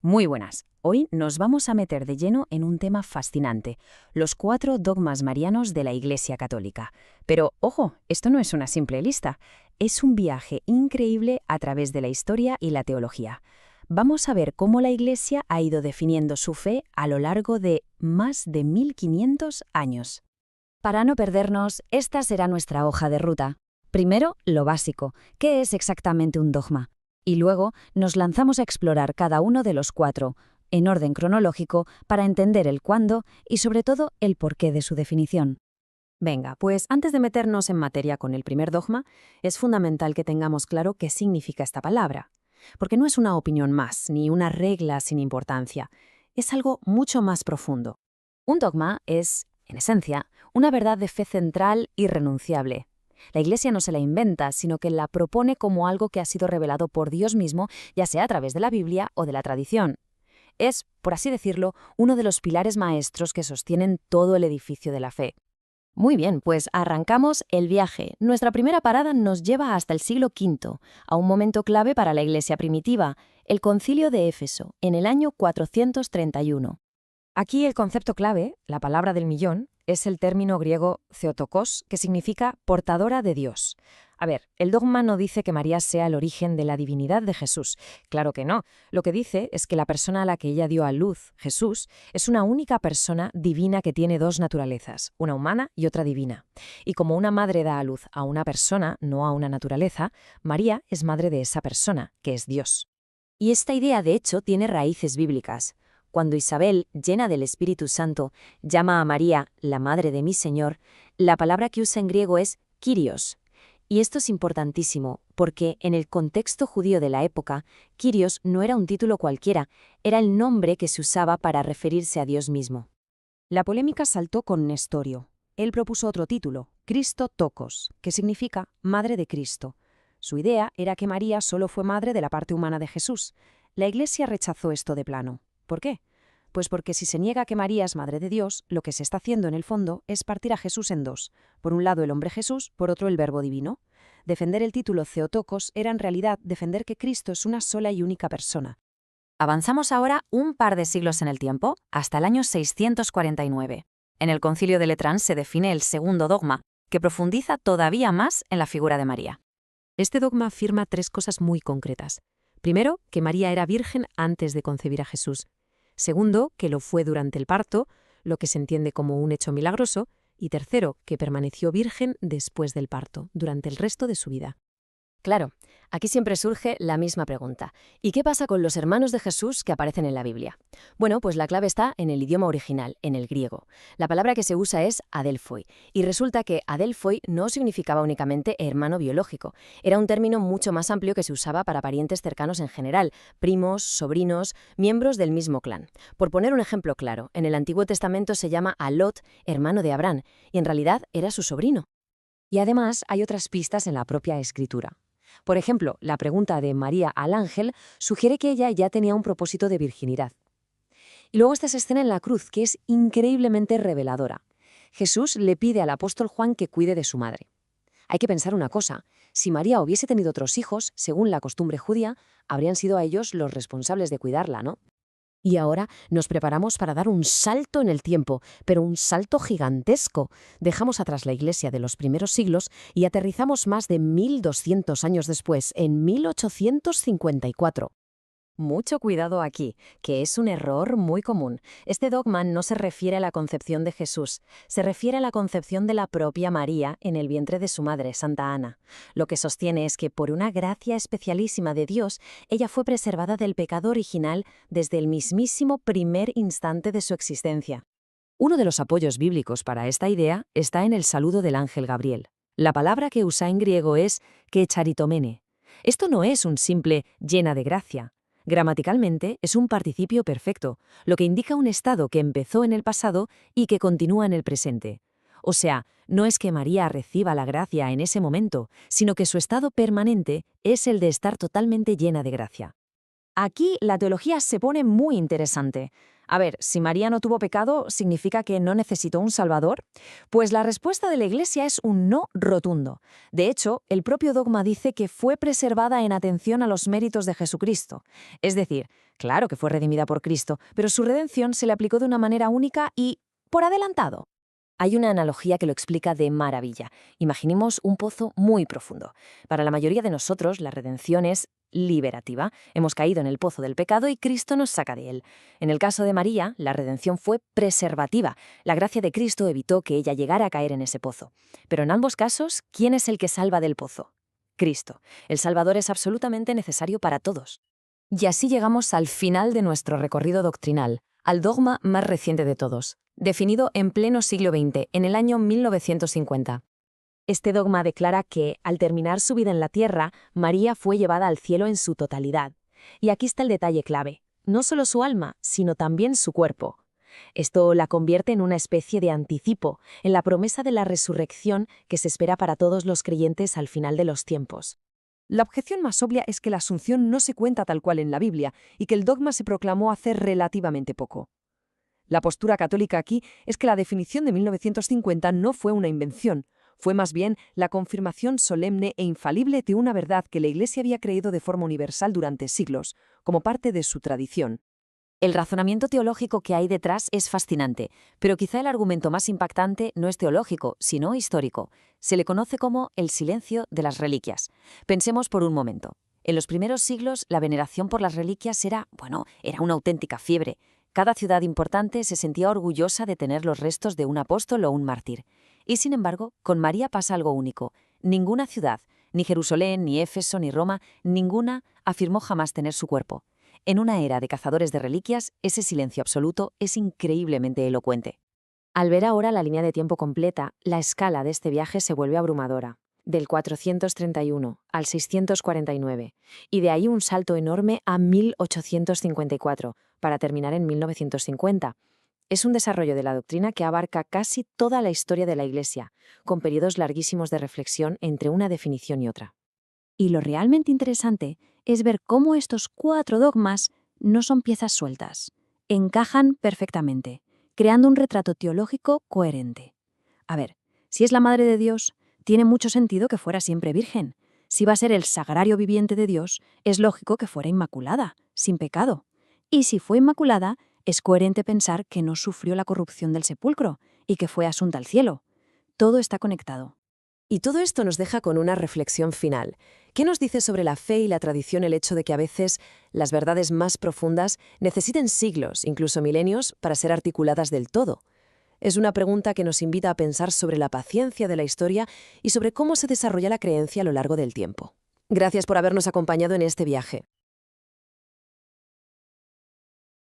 Muy buenas. Hoy nos vamos a meter de lleno en un tema fascinante, los 4 dogmas marianos de la Iglesia Católica. Pero, ojo, esto no es una simple lista, es un viaje increíble a través de la historia y la teología. Vamos a ver cómo la Iglesia ha ido definiendo su fe a lo largo de más de 1500 años. Para no perdernos, esta será nuestra hoja de ruta. Primero, lo básico, ¿qué es exactamente un dogma? Y luego nos lanzamos a explorar cada uno de los 4, en orden cronológico, para entender el cuándo y sobre todo el porqué de su definición. Venga, pues antes de meternos en materia con el primer dogma, es fundamental que tengamos claro qué significa esta palabra. Porque no es una opinión más, ni una regla sin importancia. Es algo mucho más profundo. Un dogma es, en esencia, una verdad de fe central irrenunciable. La Iglesia no se la inventa, sino que la propone como algo que ha sido revelado por Dios mismo, ya sea a través de la Biblia o de la tradición. Es, por así decirlo, uno de los pilares maestros que sostienen todo el edificio de la fe. Muy bien, pues arrancamos el viaje. Nuestra primera parada nos lleva hasta el siglo V, a un momento clave para la Iglesia primitiva, el Concilio de Éfeso, en el año 431. Aquí el concepto clave, la palabra del millón, es el término griego Theotokos, que significa portadora de Dios. A ver, el dogma no dice que María sea el origen de la divinidad de Jesús. Claro que no. Lo que dice es que la persona a la que ella dio a luz, Jesús, es una única persona divina que tiene dos naturalezas, una humana y otra divina. Y como una madre da a luz a una persona, no a una naturaleza, María es madre de esa persona, que es Dios. Y esta idea, de hecho, tiene raíces bíblicas. Cuando Isabel, llena del Espíritu Santo, llama a María la madre de mi Señor, la palabra que usa en griego es Kyrios. Y esto es importantísimo, porque en el contexto judío de la época, Kyrios no era un título cualquiera, era el nombre que se usaba para referirse a Dios mismo. La polémica saltó con Nestorio. Él propuso otro título, Cristo Tokos, que significa Madre de Cristo. Su idea era que María solo fue madre de la parte humana de Jesús. La Iglesia rechazó esto de plano. ¿Por qué? Pues porque si se niega que María es Madre de Dios, lo que se está haciendo en el fondo es partir a Jesús en dos. Por un lado el hombre Jesús, por otro el Verbo divino. Defender el título Theotokos era en realidad defender que Cristo es una sola y única persona. Avanzamos ahora un par de siglos en el tiempo, hasta el año 649. En el Concilio de Letrán se define el segundo dogma, que profundiza todavía más en la figura de María. Este dogma afirma 3 cosas muy concretas. Primero, que María era virgen antes de concebir a Jesús. Segundo, que lo fue durante el parto, lo que se entiende como un hecho milagroso. Y tercero, que permaneció virgen después del parto, durante el resto de su vida. Claro, aquí siempre surge la misma pregunta. ¿Y qué pasa con los hermanos de Jesús que aparecen en la Biblia? Bueno, pues la clave está en el idioma original, en el griego. La palabra que se usa es adelphoi, y resulta que adelphoi no significaba únicamente hermano biológico. Era un término mucho más amplio que se usaba para parientes cercanos en general, primos, sobrinos, miembros del mismo clan. Por poner un ejemplo claro, en el Antiguo Testamento se llama a Lot, hermano de Abraham, y en realidad era su sobrino. Y además hay otras pistas en la propia Escritura. Por ejemplo, la pregunta de María al ángel sugiere que ella ya tenía un propósito de virginidad. Y luego está esa escena en la cruz, que es increíblemente reveladora. Jesús le pide al apóstol Juan que cuide de su madre. Hay que pensar una cosa, si María hubiese tenido otros hijos, según la costumbre judía, habrían sido a ellos los responsables de cuidarla, ¿no? Y ahora nos preparamos para dar un salto en el tiempo, pero un salto gigantesco. Dejamos atrás la Iglesia de los primeros siglos y aterrizamos más de 1200 años después, en 1854. Mucho cuidado aquí, que es un error muy común. Este dogma no se refiere a la concepción de Jesús, se refiere a la concepción de la propia María en el vientre de su madre, Santa Ana. Lo que sostiene es que por una gracia especialísima de Dios, ella fue preservada del pecado original desde el mismísimo primer instante de su existencia. Uno de los apoyos bíblicos para esta idea está en el saludo del ángel Gabriel. La palabra que usa en griego es que charitomene. Esto no es un simple llena de gracia. Gramaticalmente es un participio perfecto, lo que indica un estado que empezó en el pasado y que continúa en el presente. O sea, no es que María reciba la gracia en ese momento, sino que su estado permanente es el de estar totalmente llena de gracia. Aquí la teología se pone muy interesante. A ver, si María no tuvo pecado, ¿significa que no necesitó un Salvador? Pues la respuesta de la Iglesia es un no rotundo. De hecho, el propio dogma dice que fue preservada en atención a los méritos de Jesucristo. Es decir, Claro que fue redimida por Cristo, pero su redención se le aplicó de una manera única y por adelantado. Hay una analogía que lo explica de maravilla. Imaginemos un pozo muy profundo. Para la mayoría de nosotros, la redención es liberativa. Hemos caído en el pozo del pecado y Cristo nos saca de él. En el caso de María, la redención fue preservativa. La gracia de Cristo evitó que ella llegara a caer en ese pozo. Pero en ambos casos, ¿quién es el que salva del pozo? Cristo. El Salvador es absolutamente necesario para todos. Y así llegamos al final de nuestro recorrido doctrinal, al dogma más reciente de todos, definido en pleno siglo XX, en el año 1950. Este dogma declara que, al terminar su vida en la tierra, María fue llevada al cielo en su totalidad. Y aquí está el detalle clave: no solo su alma, sino también su cuerpo. Esto la convierte en una especie de anticipo, en la promesa de la resurrección que se espera para todos los creyentes al final de los tiempos. La objeción más obvia es que la Asunción no se cuenta tal cual en la Biblia y que el dogma se proclamó hace relativamente poco. La postura católica aquí es que la definición de 1950 no fue una invención, fue más bien la confirmación solemne e infalible de una verdad que la Iglesia había creído de forma universal durante siglos, como parte de su tradición. El razonamiento teológico que hay detrás es fascinante, pero quizá el argumento más impactante no es teológico, sino histórico. Se le conoce como el silencio de las reliquias. Pensemos por un momento. En los primeros siglos, la veneración por las reliquias era una auténtica fiebre. Cada ciudad importante se sentía orgullosa de tener los restos de un apóstol o un mártir. Y sin embargo, con María pasa algo único. Ninguna ciudad, ni Jerusalén, ni Éfeso, ni Roma, ninguna afirmó jamás tener su cuerpo. En una era de cazadores de reliquias, ese silencio absoluto es increíblemente elocuente. Al ver ahora la línea de tiempo completa, la escala de este viaje se vuelve abrumadora. Del 431 al 649, y de ahí un salto enorme a 1854, para terminar en 1950. Es un desarrollo de la doctrina que abarca casi toda la historia de la Iglesia, con periodos larguísimos de reflexión entre una definición y otra. Y lo realmente interesante es ver cómo estos 4 dogmas no son piezas sueltas. Encajan perfectamente, creando un retrato teológico coherente. A ver, si es la Madre de Dios, tiene mucho sentido que fuera siempre virgen. Si va a ser el sagrario viviente de Dios, es lógico que fuera inmaculada, sin pecado. Y si fue inmaculada, es coherente pensar que no sufrió la corrupción del sepulcro y que fue asunta al cielo. Todo está conectado. Y todo esto nos deja con una reflexión final. ¿Qué nos dice sobre la fe y la tradición el hecho de que a veces las verdades más profundas necesiten siglos, incluso milenios, para ser articuladas del todo? Es una pregunta que nos invita a pensar sobre la paciencia de la historia y sobre cómo se desarrolla la creencia a lo largo del tiempo. Gracias por habernos acompañado en este viaje.